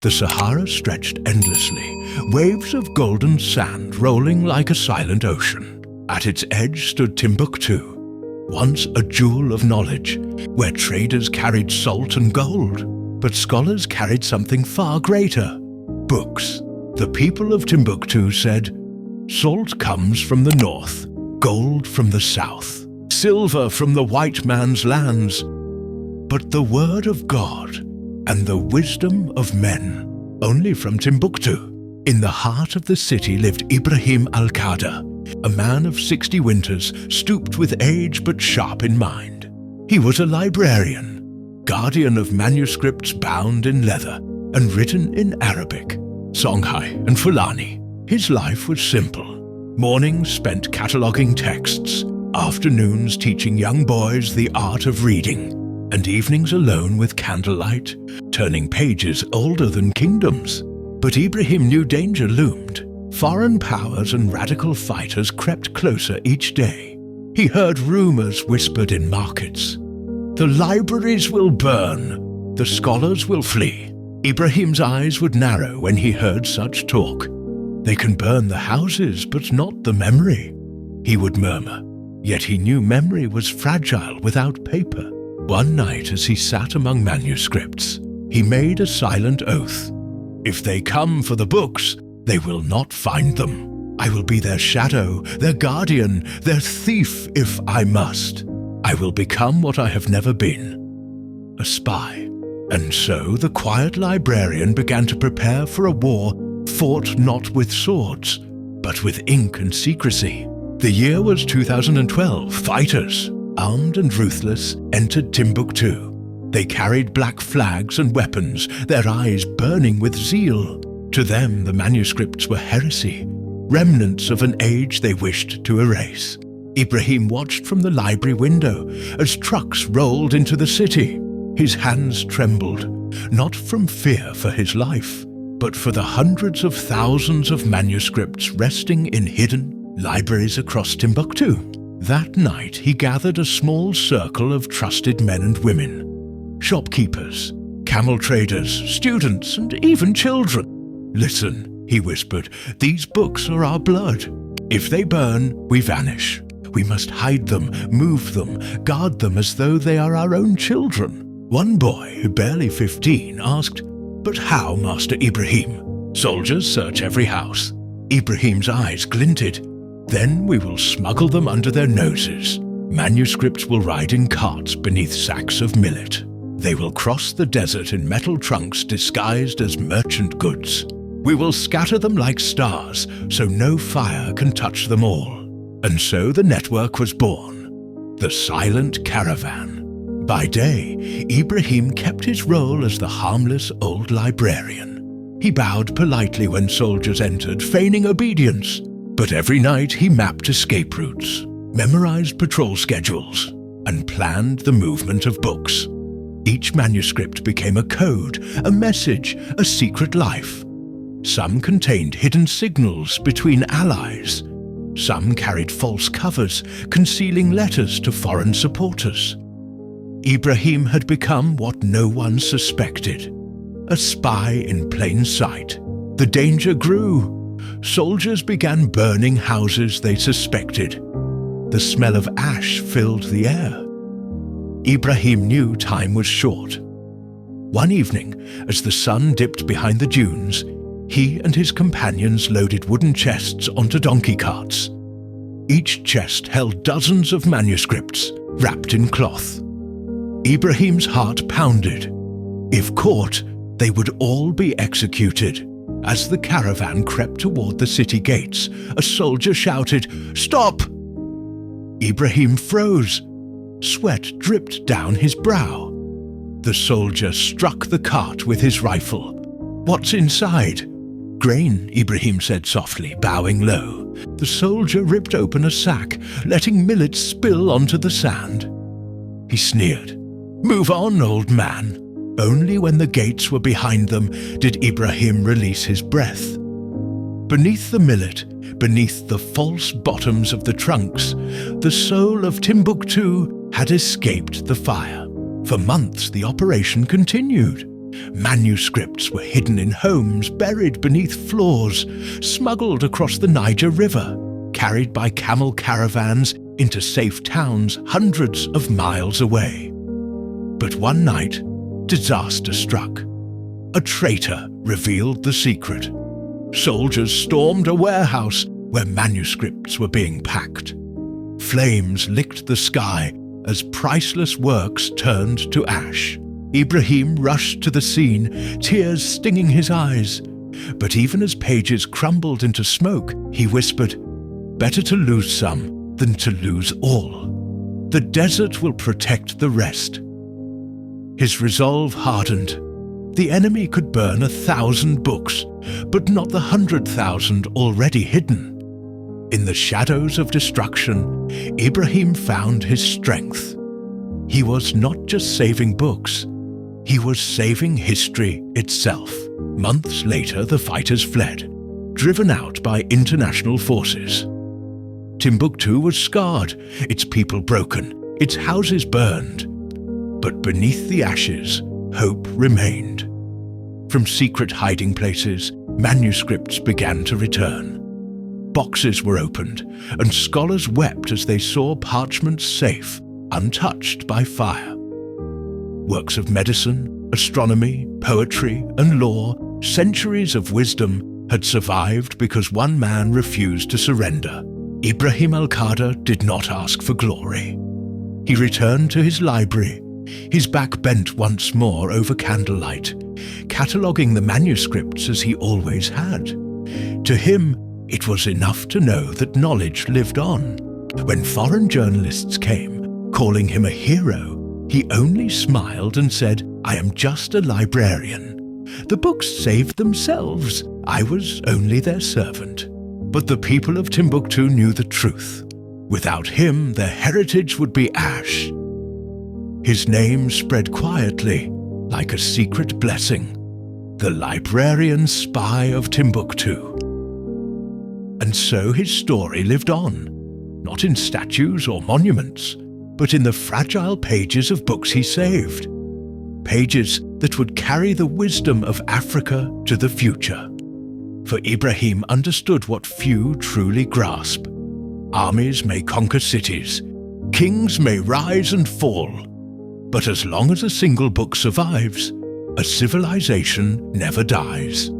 The Sahara stretched endlessly, waves of golden sand rolling like a silent ocean. At its edge stood Timbuktu, once a jewel of knowledge, where traders carried salt and gold, but scholars carried something far greater: books. The people of Timbuktu said, "Salt comes from the north, gold from the south, silver from the white man's lands, but the word of God and the wisdom of men only from Timbuktu." In the heart of the city lived Ibrahim al-Kader, a man of 60 winters, stooped with age but sharp in mind. He was a librarian, guardian of manuscripts bound in leather and written in Arabic, Songhai and Fulani. His life was simple. Mornings spent cataloguing texts, afternoons teaching young boys the art of reading, and evenings alone with candlelight, turning pages older than kingdoms. But Ibrahim knew danger loomed. Foreign powers and radical fighters crept closer each day. He heard rumors whispered in markets. The libraries will burn, the scholars will flee. Ibrahim's eyes would narrow when he heard such talk. They can burn the houses, but not the memory, he would murmur. Yet he knew memory was fragile without paper. One night as he sat among manuscripts, he made a silent oath. If they come for the books, they will not find them. I will be their shadow, their guardian, their thief if I must. I will become what I have never been, a spy. And so the quiet librarian began to prepare for a war fought not with swords, but with ink and secrecy. The year was 2012. Fighters, armed and ruthless, entered Timbuktu. They carried black flags and weapons, their eyes burning with zeal. To them, the manuscripts were heresy, remnants of an age they wished to erase. Ibrahim watched from the library window as trucks rolled into the city. His hands trembled, not from fear for his life, but for the hundreds of thousands of manuscripts resting in hidden libraries across Timbuktu. That night, he gathered a small circle of trusted men and women. Shopkeepers, camel traders, students, and even children. Listen, he whispered, these books are our blood. If they burn, we vanish. We must hide them, move them, guard them as though they are our own children. One boy, barely 15, asked, "But how, Master Ibrahim?" "Soldiers search every house." Ibrahim's eyes glinted. "Then we will smuggle them under their noses. Manuscripts will ride in carts beneath sacks of millet. They will cross the desert in metal trunks disguised as merchant goods. We will scatter them like stars, so no fire can touch them all." And so the network was born, the silent caravan. By day, Ibrahim kept his role as the harmless old librarian. He bowed politely when soldiers entered, feigning obedience. But every night he mapped escape routes, memorized patrol schedules, and planned the movement of books. Each manuscript became a code, a message, a secret life. Some contained hidden signals between allies. Some carried false covers, concealing letters to foreign supporters. Ibrahim had become what no one suspected, a spy in plain sight. The danger grew. Soldiers began burning houses they suspected. The smell of ash filled the air. Ibrahim knew time was short. One evening, as the sun dipped behind the dunes, he and his companions loaded wooden chests onto donkey carts. Each chest held dozens of manuscripts, wrapped in cloth. Ibrahim's heart pounded. If caught, they would all be executed. As the caravan crept toward the city gates, a soldier shouted, "Stop!" Ibrahim froze. Sweat dripped down his brow. The soldier struck the cart with his rifle. "What's inside?" "Grain," Ibrahim said softly, bowing low. The soldier ripped open a sack, letting millet spill onto the sand. He sneered. "Move on, old man." Only when the gates were behind them did Ibrahim release his breath. Beneath the millet, beneath the false bottoms of the trunks, the soul of Timbuktu had escaped the fire. For months the operation continued. Manuscripts were hidden in homes, buried beneath floors, smuggled across the Niger River, carried by camel caravans into safe towns hundreds of miles away. But one night, disaster struck. A traitor revealed the secret. Soldiers stormed a warehouse where manuscripts were being packed. Flames licked the sky as priceless works turned to ash. Ibrahim rushed to the scene, tears stinging his eyes. But even as pages crumbled into smoke, he whispered, "Better to lose some than to lose all. The desert will protect the rest." His resolve hardened. The enemy could burn 1,000 books, but not the 100,000 already hidden. In the shadows of destruction, Ibrahim found his strength. He was not just saving books, he was saving history itself. Months later, the fighters fled, driven out by international forces. Timbuktu was scarred, its people broken, its houses burned. But beneath the ashes, hope remained. From secret hiding places, manuscripts began to return. Boxes were opened, and scholars wept as they saw parchments safe, untouched by fire. Works of medicine, astronomy, poetry, and law, centuries of wisdom, had survived because one man refused to surrender. Ibrahim al-Kader did not ask for glory. He returned to his library, his back bent once more over candlelight, cataloguing the manuscripts as he always had. To him, it was enough to know that knowledge lived on. When foreign journalists came, calling him a hero, he only smiled and said, "I am just a librarian. The books saved themselves. I was only their servant." But the people of Timbuktu knew the truth. Without him, their heritage would be ash. His name spread quietly, like a secret blessing, the librarian spy of Timbuktu. And so his story lived on, not in statues or monuments, but in the fragile pages of books he saved. Pages that would carry the wisdom of Africa to the future. For Ibrahim understood what few truly grasp. Armies may conquer cities, kings may rise and fall, but as long as a single book survives, a civilization never dies.